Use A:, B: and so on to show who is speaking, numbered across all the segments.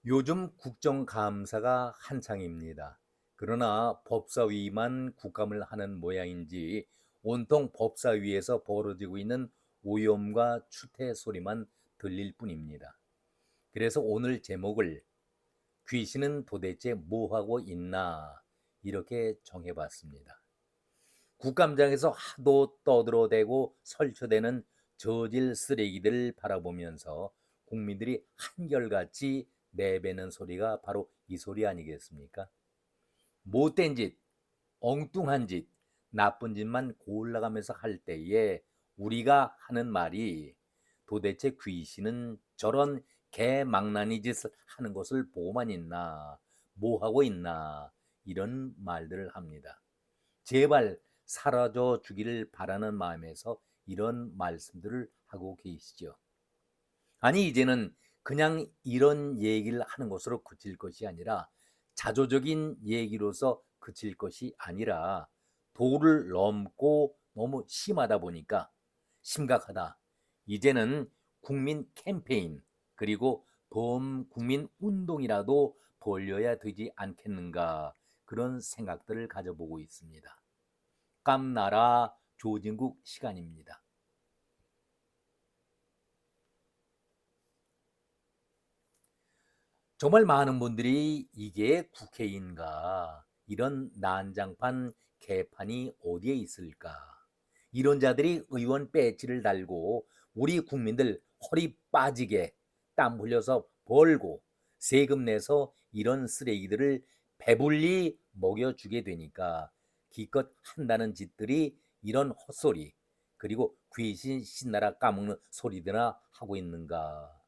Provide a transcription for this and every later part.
A: 요즘 국정감사가 한창입니다. 그러나 법사위만 국감을 하는 모양인지 온통 법사위에서 벌어지고 있는 오염과 추태 소리만 들릴 뿐입니다. 그래서 오늘 제목을 귀신은 도대체 뭐하고 있나 이렇게 정해봤습니다. 국감장에서 하도 떠들어대고 설쳐대는 저질 쓰레기들을 바라보면서 국민들이 한결같이 내뱉는 소리가 바로 이 소리 아니겠습니까? 못된 짓, 엉뚱한 짓, 나쁜 짓만 골라가면서 할 때에 우리가 하는 말이 도대체 귀신은 저런 개망나니 짓을 하는 것을 보고만 있나, 뭐 하고 있나, 이런 말들을 합니다. 제발 사라져 주기를 바라는 마음에서 이런 말씀들을 하고 계시죠. 아니 이제는 그냥 이런 얘기를 하는 것으로 그칠 것이 아니라 자조적인 얘기로서 그칠 것이 아니라 도를 넘고 너무 심하다 보니까 심각하다. 이제는 국민 캠페인 그리고 범국민 운동이라도 벌려야 되지 않겠는가 그런 생각들을 가져보고 있습니다. 깜나라 조진국 시간입니다. 정말 많은 분들이 이게 국회인가? 이런 난장판 개판이 어디에 있을까? 이런 자들이 의원 배지를 달고 우리 국민들 허리 빠지게 땀 흘려서 벌고 세금 내서 이런 쓰레기들을 배불리 먹여주게 되니까 기껏 한다는 짓들이 이런 헛소리 그리고 귀신 신나라 까먹는 소리들이나 하고 있는가?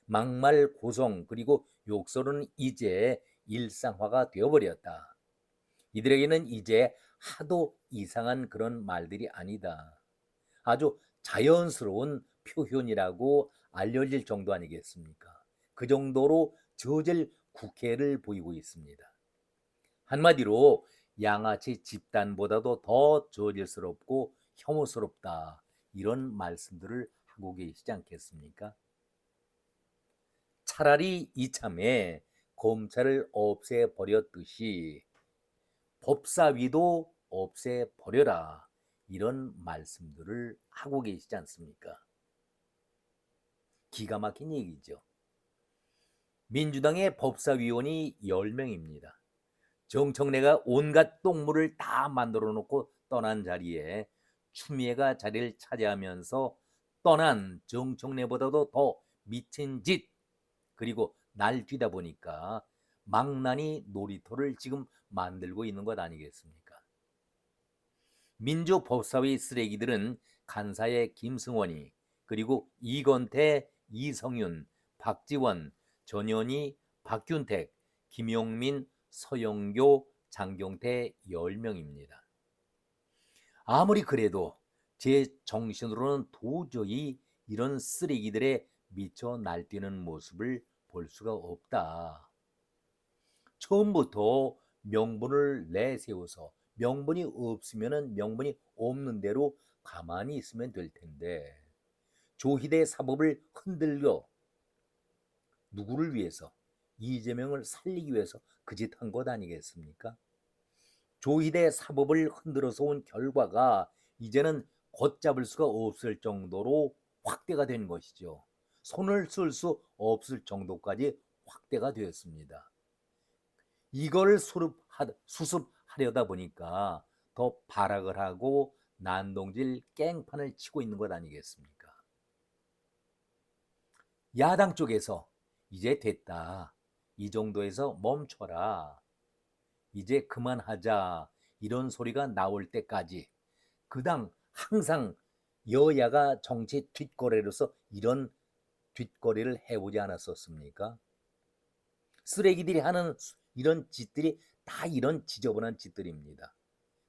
A: 막말 고성 그리고 욕설은 이제 일상화가 되어버렸다. 이들에게는 이제 하도 이상한 그런 말들이 아니다. 아주 자연스러운 표현이라고 알려질 정도 아니겠습니까? 그 정도로 저질 국회를 보이고 있습니다. 한마디로 양아치 집단보다도 더 저질스럽고 혐오스럽다. 이런 말씀들을 하고 계시지 않겠습니까? 차라리 이참에 검찰을 없애버렸듯이 법사위도 없애버려라. 이런 말씀들을 하고 계시지 않습니까? 기가 막힌 얘기죠. 민주당의 법사위원이 10명입니다. 정청래가 온갖 똥물을 다 만들어 놓고 떠난 자리에 추미애가 자리를 차지하면서 떠난 정청래보다도 더 미친 짓 그리고 날뛰다 보니까 망나니 놀이터를 지금 만들고 있는 것 아니겠습니까? 민주법사위 쓰레기들은 간사의 김승원이 그리고 이건태, 이성윤, 박지원, 전현희, 박균택, 김용민, 서영교, 장경태 10명입니다. 아무리 그래도 제 정신으로는 도저히 이런 쓰레기들에 미쳐 날뛰는 모습을 볼 수가 없다. 처음부터 명분을 내세워서 명분이 없으면 명분이 없는 대로 가만히 있으면 될 텐데 조희대 사법을 흔들려 누구를 위해서 이재명을 살리기 위해서 그 짓 한 것 아니겠습니까? 조희대 사법을 흔들어서 온 결과가 이제는 걷잡을 수가 없을 정도로 확대가 된 것이죠. 손을 쓸 수 없을 정도까지 확대가 되었습니다. 이걸 수습하려다 보니까 더 발악을 하고 난동질 깽판을 치고 있는 것 아니겠습니까? 야당 쪽에서 이제 됐다. 이 정도에서 멈춰라. 이제 그만하자. 이런 소리가 나올 때까지 그당 항상 여야가 정치 뒷거래로서 이런 뒷거래를 해보지 않았었습니까? 쓰레기들이 하는 이런 짓들이 다 이런 지저분한 짓들입니다.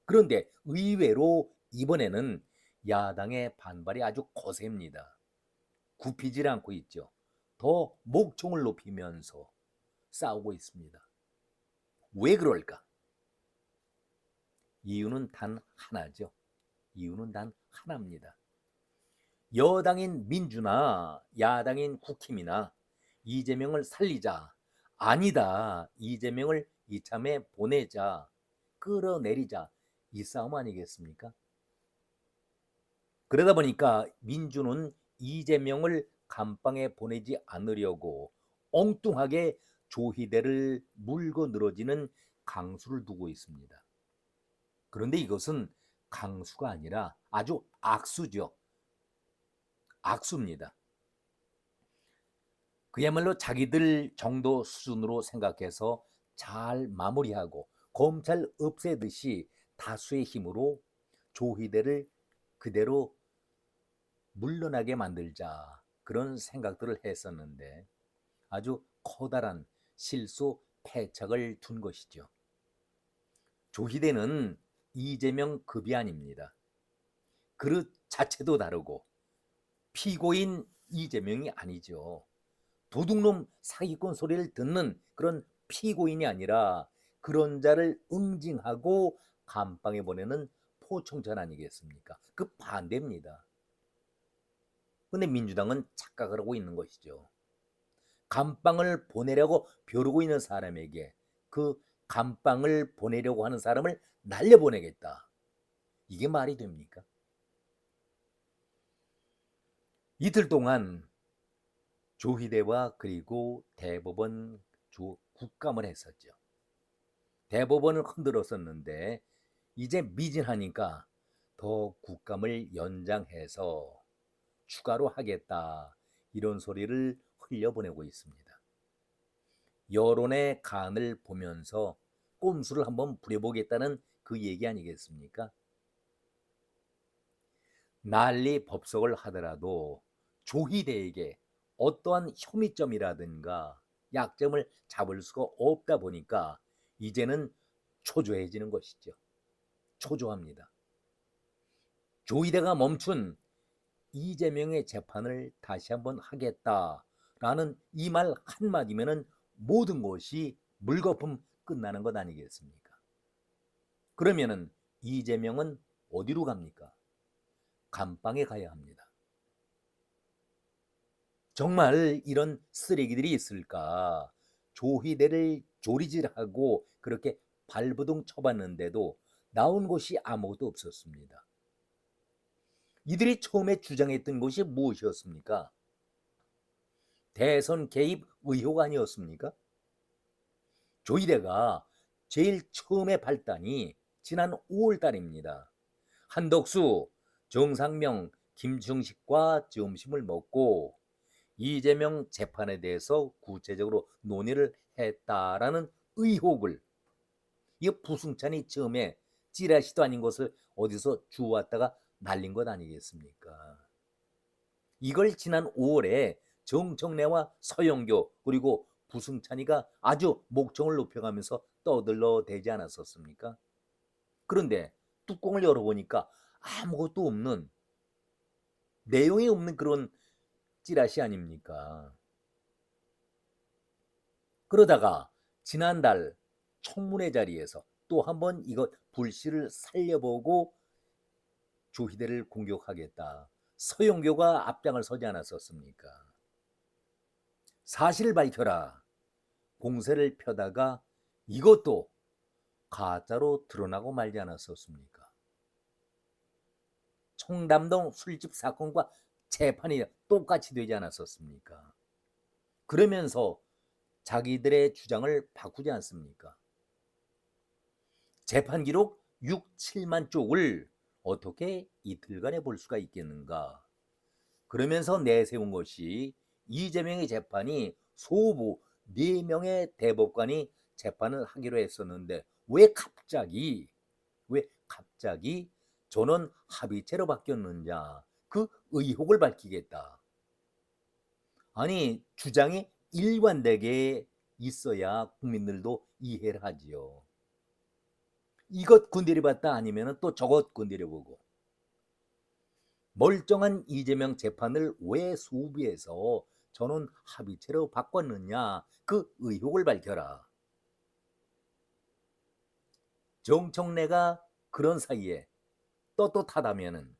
A: 그런데 의외로 이번에는 야당의 반발이 아주 거셉니다. 굽히질 않고 있죠. 더 목청을 높이면서 싸우고 있습니다. 왜 그럴까? 이유는 단 하나죠. 이유는 단 하나입니다. 여당인 민주나 야당인 국힘이나 이재명을 살리자 아니다. 이재명을 이참에 보내자. 끌어내리자. 이 싸움 아니겠습니까? 그러다 보니까 민주는 이재명을 감방에 보내지 않으려고 엉뚱하게 조희대를 물고 늘어지는 강수를 두고 있습니다. 그런데 이것은 강수가 아니라 아주 악수죠. 악수입니다. 그야말로 자기들 정도 수준으로 생각해서 잘 마무리하고 검찰 없애듯이 다수의 힘으로 조희대를 그대로 물러나게 만들자, 그런 생각들을 했었는데 아주 커다란 실수 패착을 둔 것이죠. 조희대는 이재명 급이 아닙니다. 그릇 자체도 다르고 피고인 이재명이 아니죠. 도둑놈 사기꾼 소리를 듣는 그런 피고인이 아니라 그런 자를 응징하고 감방에 보내는 포청천 아니겠습니까? 그 반대입니다. 근데 민주당은 착각을 하고 있는 것이죠. 감방을 보내려고 벼르고 있는 사람에게 그 감방을 보내려고 하는 사람을 날려보내겠다. 이게 말이 됩니까? 이틀 동안 조희대와 그리고 대법원 국감을 했었죠. 대법원을 흔들었었는데 이제 미진하니까 더 국감을 연장해서 추가로 하겠다, 이런 소리를 흘려보내고 있습니다. 여론의 간을 보면서 꼼수를 한번 부려보겠다는 그 얘기 아니겠습니까? 난리 법석을 하더라도 조희대에게 어떠한 혐의점이라든가 약점을 잡을 수가 없다 보니까 이제는 초조해지는 것이죠. 초조합니다. 조희대가 멈춘 이재명의 재판을 다시 한번 하겠다라는 이 말 한마디면은 모든 것이 물거품 끝나는 것 아니겠습니까? 그러면은 이재명은 어디로 갑니까? 감방에 가야 합니다. 정말 이런 쓰레기들이 있을까? 조희대를 조리질하고 그렇게 발버둥 쳐봤는데도 나온 것이 아무것도 없었습니다. 이들이 처음에 주장했던 것이 무엇이었습니까? 대선 개입 의혹 아니었습니까? 조희대가 제일 처음에 발단이 지난 5월 달입니다. 한덕수, 정상명, 김충식과 점심을 먹고 이재명 재판에 대해서 구체적으로 논의를 했다라는 의혹을, 이 부승찬이 처음에 찌라시도 아닌 것을 어디서 주워왔다가 날린 것 아니겠습니까? 이걸 지난 5월에 정청래와 서영교 그리고 부승찬이가 아주 목청을 높여가면서 떠들러대지 않았었습니까? 그런데 뚜껑을 열어보니까 아무것도 없는, 내용이 없는 그런 찌라시 아닙니까? 그러다가 지난달 청문회 자리에서 또 한번 이것 불씨를 살려보고 조희대를 공격하겠다, 서영교가 앞장을 서지 않았었습니까? 사실을 밝혀라 공세를 펴다가 이것도 가짜로 드러나고 말지 않았었습니까? 청담동 술집 사건과 재판이 똑같이 되지 않았었습니까? 그러면서 자기들의 주장을 바꾸지 않습니까? 재판 기록 6, 7만 쪽을 어떻게 이틀간에 볼 수가 있겠는가? 그러면서 내세운 것이 이재명의 재판이 소부 4명의 대법관이 재판을 하기로 했었는데 왜 갑자기 전원 합의체로 바뀌었느냐, 그 의혹을 밝히겠다. 아니, 주장이 일관되게 있어야 국민들도 이해를 하지요. 이것 건드려봤다 아니면 또 저것 건드려보고, 멀쩡한 이재명 재판을 왜 소부해서 전원 합의체로 바꿨느냐, 그 의혹을 밝혀라. 정청래가 그런 사이에 떳떳하다면은,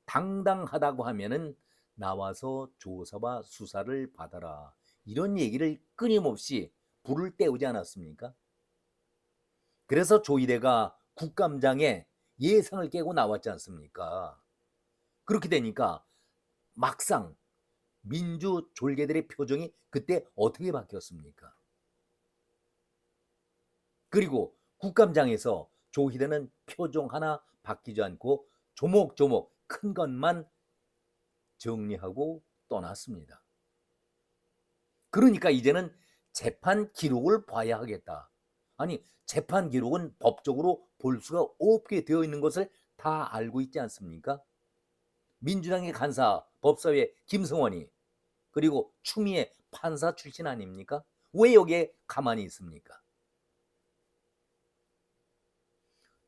A: 당당하다고 하면은 나와서 조사와 수사를 받아라, 이런 얘기를 끊임없이 불을 때우지 않았습니까? 그래서 조이대가 국감장에 예상을 깨고 나왔지 않습니까? 그렇게 되니까 막상 민주 졸개들의 표정이 그때 어떻게 바뀌었습니까? 그리고 국감장에서 조희대는 표정 하나 바뀌지 않고 조목조목 큰 것만 정리하고 떠났습니다. 그러니까 이제는 재판 기록을 봐야 하겠다. 아니, 재판 기록은 법적으로 볼 수가 없게 되어 있는 것을 다 알고 있지 않습니까? 민주당의 간사 법사위의 김성원이, 그리고 추미애 판사 출신 아닙니까? 왜 여기에 가만히 있습니까?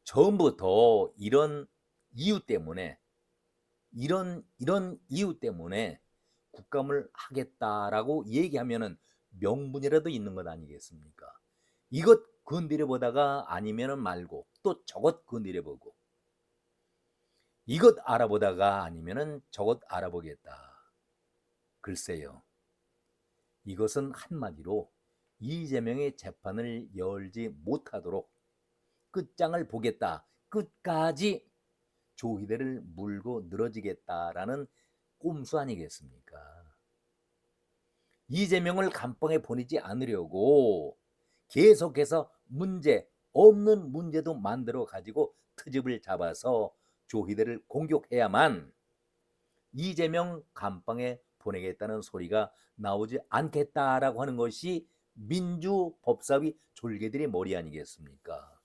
A: 처음부터 이런 이유 때문에 이런 이유 때문에 국감을 하겠다라고 얘기하면은 명분이라도 있는 것 아니겠습니까? 이것 건드려 보다가 아니면은 말고 또 저것 건드려 보고, 이것 알아보다가 아니면은 저것 알아보겠다. 글쎄요. 이것은 한마디로 이재명의 재판을 열지 못하도록 끝장을 보겠다. 끝까지 조희대를 물고 늘어지겠다라는 꼼수 아니겠습니까? 이재명을 감방에 보내지 않으려고 계속해서 문제 없는 문제도 만들어 가지고 트집을 잡아서 조희대를 공격해야만 이재명 감방에 보내겠다는 소리가 나오지 않겠다라고 하는 것이 민주법사위 졸개들의 머리 아니겠습니까?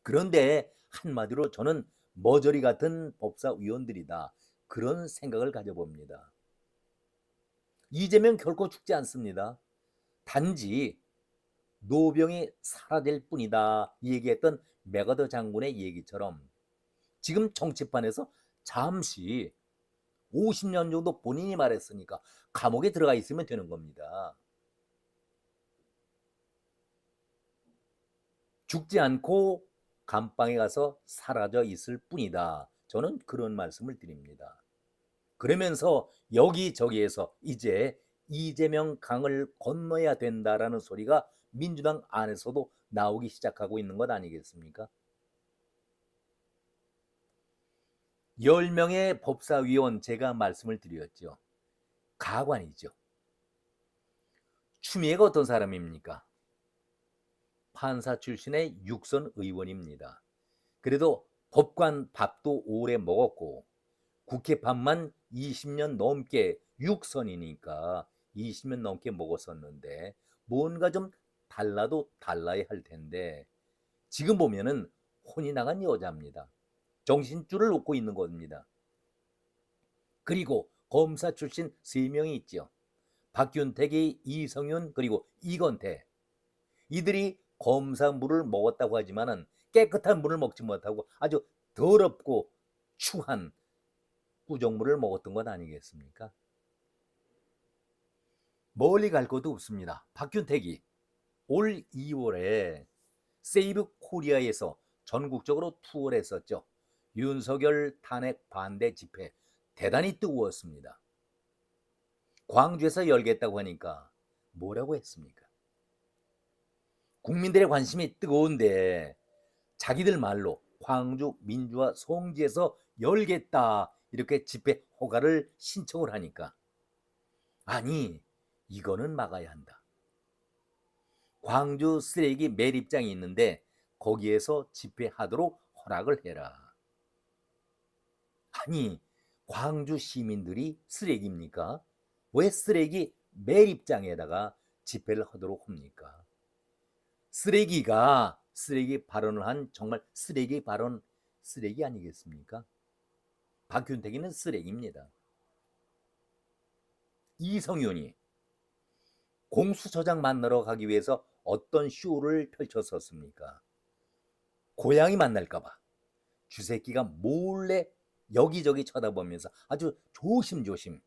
A: 그런데 한마디로 저는 머저리 같은 법사위원들이다, 그런 생각을 가져봅니다. 이재명 결코 죽지 않습니다. 단지 노병이 사라질 뿐이다 얘기했던 메가더 장군의 얘기처럼 지금 정치판에서 잠시 50년 정도 본인이 말했으니까 감옥에 들어가 있으면 되는 겁니다. 죽지 않고 감방에 가서 사라져 있을 뿐이다. 저는 그런 말씀을 드립니다. 그러면서 여기저기에서 이제 이재명 강을 건너야 된다라는 소리가 민주당 안에서도 나오기 시작하고 있는 것 아니겠습니까? 10명의 법사위원 제가 말씀을 드렸죠. 가관이죠. 추미애가 어떤 사람입니까? 판사 출신의 육선 의원입니다. 그래도 법관 밥도 오래 먹었고 국회 밥만 20년 넘게, 육선이니까 20년 넘게 먹었었는데 뭔가 좀 달라도 달라야 할 텐데 지금 보면은 혼이 나간 여자입니다. 정신줄을 놓고 있는 겁니다. 그리고 검사 출신 3명이 있죠. 박균택이, 이성윤, 그리고 이건태. 이들이 검사 물을 먹었다고 하지만은 깨끗한 물을 먹지 못하고 아주 더럽고 추한 구정물을 먹었던 것 아니겠습니까? 멀리 갈 것도 없습니다. 박균택이 올 2월에 세이브 코리아에서 전국적으로 투어를 했었죠. 윤석열 탄핵 반대 집회 대단히 뜨거웠습니다. 광주에서 열겠다고 하니까 뭐라고 했습니까? 국민들의 관심이 뜨거운데 자기들 말로 광주 민주화 성지에서 열겠다 이렇게 집회 허가를 신청을 하니까, 아니 이거는 막아야 한다. 광주 쓰레기 매립장이 있는데 거기에서 집회하도록 허락을 해라. 아니 광주 시민들이 쓰레기입니까? 왜 쓰레기 매립장에다가 집회를 하도록 합니까? 쓰레기가 쓰레기 발언을 한 정말 쓰레기 발언, 쓰레기 아니겠습니까? 박균택이는 쓰레기입니다. 이성윤이 공수처장 만나러 가기 위해서 어떤 쇼를 펼쳤었습니까? 고양이 만날까봐 쥐새끼가 몰래 여기저기 쳐다보면서 아주 조심조심,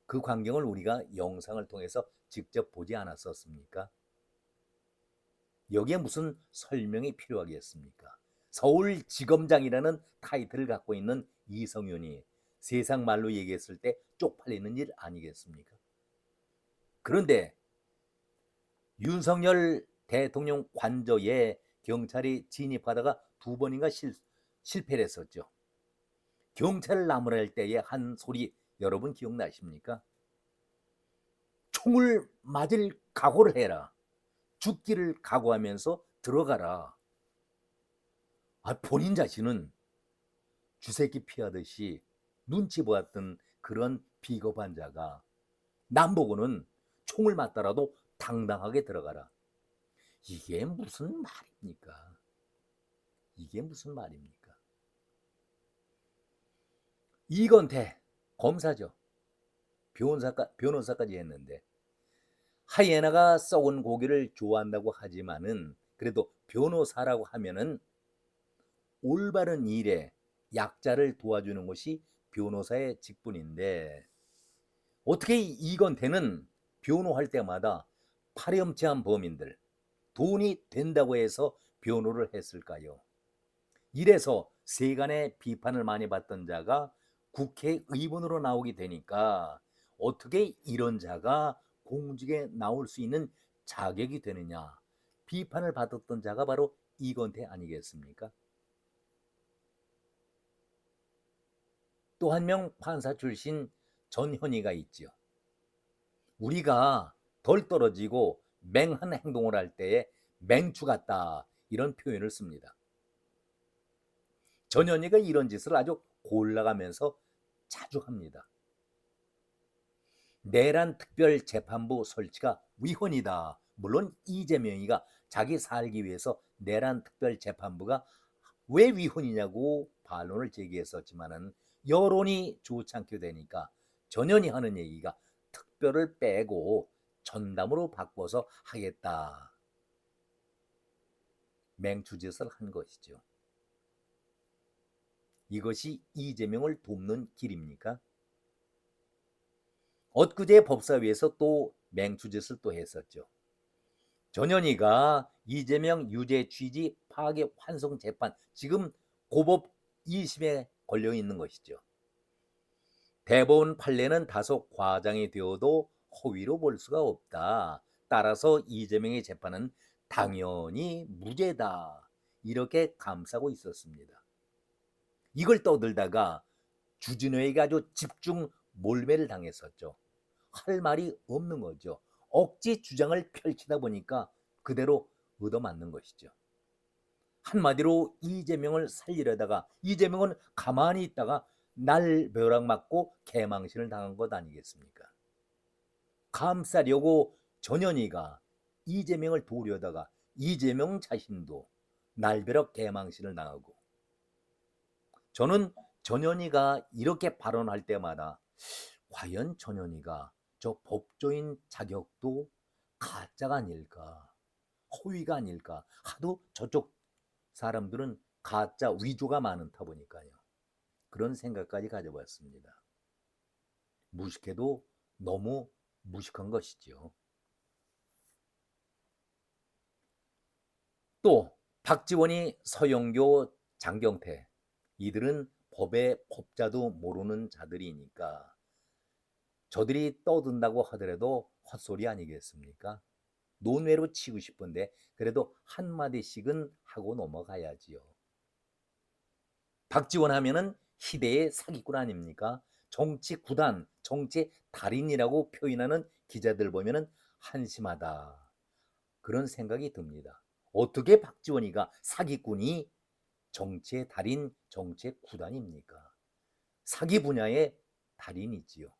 A: 그 광경을 우리가 영상을 통해서 직접 보지 않았었습니까? 여기에 무슨 설명이 필요하겠습니까? 서울지검장이라는 타이틀을 갖고 있는 이성윤이 세상 말로 얘기했을 때 쪽팔리는 일 아니겠습니까? 그런데 윤석열 대통령 관저에 경찰이 진입하다가 두 번인가 실패를 했었죠. 경찰을 나무랄 때의 한 소리 여러분 기억나십니까? 총을 맞을 각오를 해라. 죽기를 각오하면서 들어가라. 본인 자신은 쥐새끼 피하듯이 눈치 보았던 그런 비겁한 자가 남보고는 총을 맞더라도 당당하게 들어가라. 이게 무슨 말입니까? 이게 무슨 말입니까? 이건태 검사죠. 변호사까지 했는데 하이에나가 썩은 고기를 좋아한다고 하지만은 그래도 변호사라고 하면은 올바른 일에 약자를 도와주는 것이 변호사의 직분인데 어떻게 이건태는 변호할 때마다 파렴치한 범인들 돈이 된다고 해서 변호를 했을까요? 이래서 세간의 비판을 많이 받던 자가 국회의원으로 나오게 되니까 어떻게 이런 자가 공직에 나올 수 있는 자격이 되느냐 비판을 받았던 자가 바로 이건태 아니겠습니까? 또 한 명 판사 출신 전현희가 있죠. 우리가 덜 떨어지고 맹한 행동을 할 때에 맹추 같다 이런 표현을 씁니다. 전현희가 이런 짓을 아주 골라가면서 자주 합니다. 내란 특별재판부 설치가 위헌이다. 물론 이재명이가 자기 살기 위해서 내란 특별재판부가 왜 위헌이냐고 반론을 제기했었지만은 여론이 좋지 않게 되니까 전현희 하는 얘기가 특별을 빼고 전담으로 바꿔서 하겠다. 맹추짓을 한 것이죠. 이것이 이재명을 돕는 길입니까? 엊그제 법사위에서 또 맹추짓을 또 했었죠. 전현희가 이재명 유죄 취지 파괴 환송 재판 지금 고법 2심에 걸려 있는 것이죠. 대법원 판례는 다소 과장이 되어도 허위로 볼 수가 없다. 따라서 이재명의 재판은 당연히 무죄다. 이렇게 감싸고 있었습니다. 이걸 떠들다가 주진우에게 아주 집중 몰매를 당했었죠. 할 말이 없는 거죠. 억지 주장을 펼치다 보니까 그대로 얻어맞는 것이죠. 한마디로 이재명을 살리려다가 이재명은 가만히 있다가 날벼락 맞고 개망신을 당한 것 아니겠습니까? 감싸려고 전현희가 이재명을 도우려다가 이재명 자신도 날벼락 개망신을 당하고 저는 전현희가 이렇게 발언할 때마다 과연 전현희가 저 법조인 자격도 가짜가 아닐까 허위가 아닐까 하도 저쪽 사람들은 가짜 위조가 많다 보니까요. 그런 생각까지 가져봤습니다. 무식해도 너무 무식한 것이죠. 또 박지원이 서영교 장경태 이들은 법의 법자도 모르는 자들이니까 저들이 떠든다고 하더라도 헛소리 아니겠습니까? 논외로 치고 싶은데 그래도 한마디씩은 하고 넘어가야지요. 박지원 하면은 희대의 사기꾼 아닙니까? 정치 구단, 정치 달인이라고 표현하는 기자들 보면은 한심하다. 그런 생각이 듭니다. 어떻게 박지원이가 사기꾼이 정치의 달인, 정치의 구단입니까? 사기 분야의 달인이지요.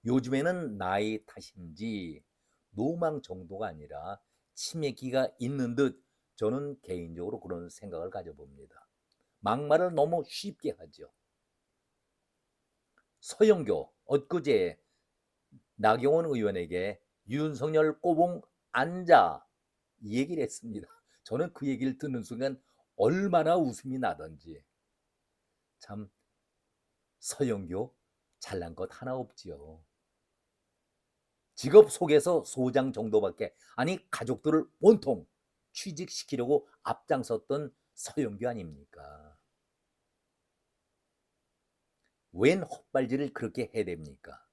A: 요즘에는 나이 탓인지 노망 정도가 아니라 치매기가 있는 듯 저는 개인적으로 그런 생각을 가져봅니다. 막말을 너무 쉽게 하죠. 서영교 엊그제 나경원 의원에게 윤석열 꼬봉 앉아 이 얘기를 했습니다. 저는 그 얘기를 듣는 순간 얼마나 웃음이 나던지 참 서영교 잘난 것 하나 없지요. 직업 속에서 소장 정도밖에 아니 가족들을 온통 취직시키려고 앞장섰던 서영교 아닙니까? 웬 헛발질을 그렇게 해야 됩니까?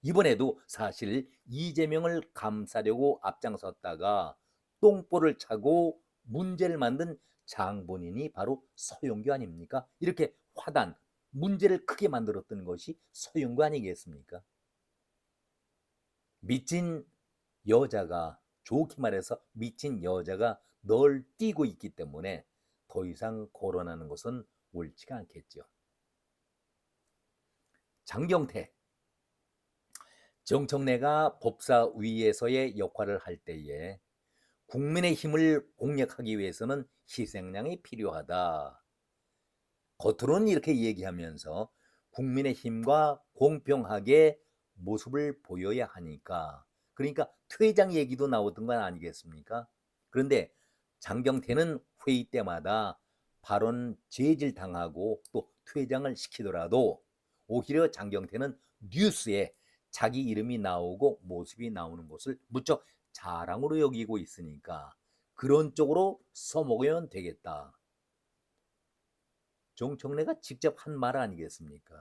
A: 이번에도 사실 이재명을 감싸려고 앞장섰다가 똥볼을 차고 문제를 만든 장본인이 바로 서영교 아닙니까? 이렇게 문제를 크게 만들었던 것이 서영교 아니겠습니까? 미친 여자가, 좋게 말해서 미친 여자가 널 뛰고 있기 때문에 더 이상 거론하는 것은 옳지가 않겠죠. 장경태, 정청래가 법사위에서의 역할을 할 때에 국민의 힘을 공략하기 위해서는 희생양이 필요하다. 겉으로는 이렇게 얘기하면서 국민의 힘과 공평하게 모습을 보여야 하니까, 그러니까 퇴장 얘기도 나오던 건 아니겠습니까? 그런데 장경태는 회의 때마다 발언 제질 당하고 또 퇴장을 시키더라도 오히려 장경태는 뉴스에 자기 이름이 나오고 모습이 나오는 것을 무척 자랑으로 여기고 있으니까 그런 쪽으로 써먹으면 되겠다. 정청래가 직접 한 말 아니겠습니까?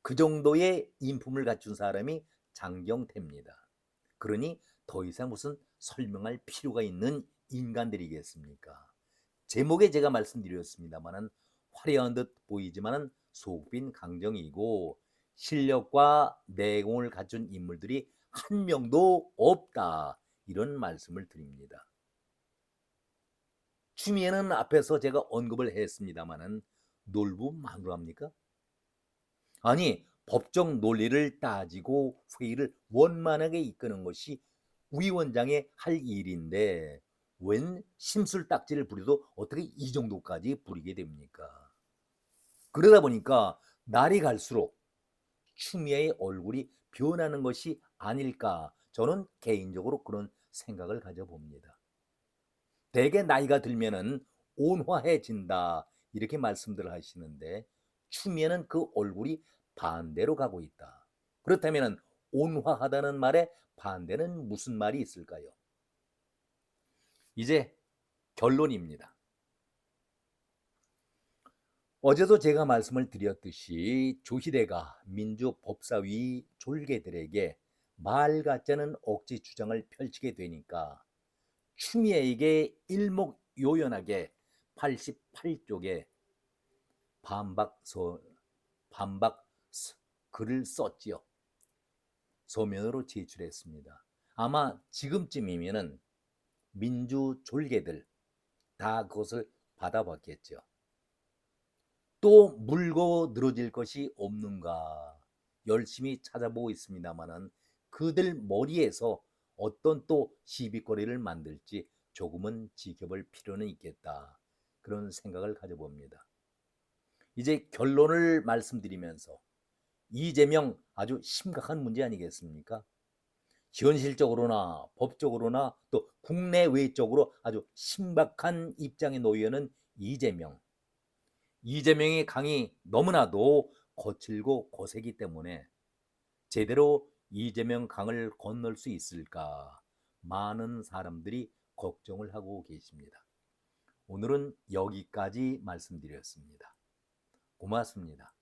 A: 그 정도의 인품을 갖춘 사람이 장경태입니다. 그러니 더 이상 무슨 설명할 필요가 있는 인간들이겠습니까? 제목에 제가 말씀드렸습니다만은 화려한 듯 보이지만은 속빈 강정이고 실력과 내공을 갖춘 인물들이 한 명도 없다. 이런 말씀을 드립니다. 추미애는 앞에서 제가 언급을 했습니다마는 놀부 마누라입니까? 아니, 법적 논리를 따지고 회의를 원만하게 이끄는 것이 위원장의 할 일인데 웬 심술딱지를 부려도 어떻게 이 정도까지 부리게 됩니까? 그러다 보니까 날이 갈수록 추미애의 얼굴이 변하는 것이 아닐까, 저는 개인적으로 그런 생각을 가져봅니다. 대개 나이가 들면은 온화해진다 이렇게 말씀들 하시는데 추미애는 그 얼굴이 반대로 가고 있다. 그렇다면 온화하다는 말에 반대는 무슨 말이 있을까요? 이제 결론입니다. 어제도 제가 말씀을 드렸듯이 조희대가 민주법사위 졸개들에게 말 같지 않은 억지 주장을 펼치게 되니까 추미애에게 일목요연하게 88쪽에 반박 글을 썼지요. 서면으로 제출했습니다. 아마 지금쯤이면은 민주 졸개들 다 그것을 받아봤겠죠. 또 물고 늘어질 것이 없는가 열심히 찾아보고 있습니다만은 그들 머리에서 어떤 또 시비거리를 만들지 조금은 지켜볼 필요는 있겠다. 그런 생각을 가져봅니다. 이제 결론을 말씀드리면서 이재명 아주 심각한 문제 아니겠습니까? 현실적으로나 법적으로나 또 국내외적으로 아주 심각한 입장에 놓여는 이재명. 이재명의 강이 너무나도 거칠고 거세기 때문에 제대로 이재명 강을 건널 수 있을까 많은 사람들이 걱정을 하고 계십니다. 오늘은 여기까지 말씀드렸습니다. 고맙습니다.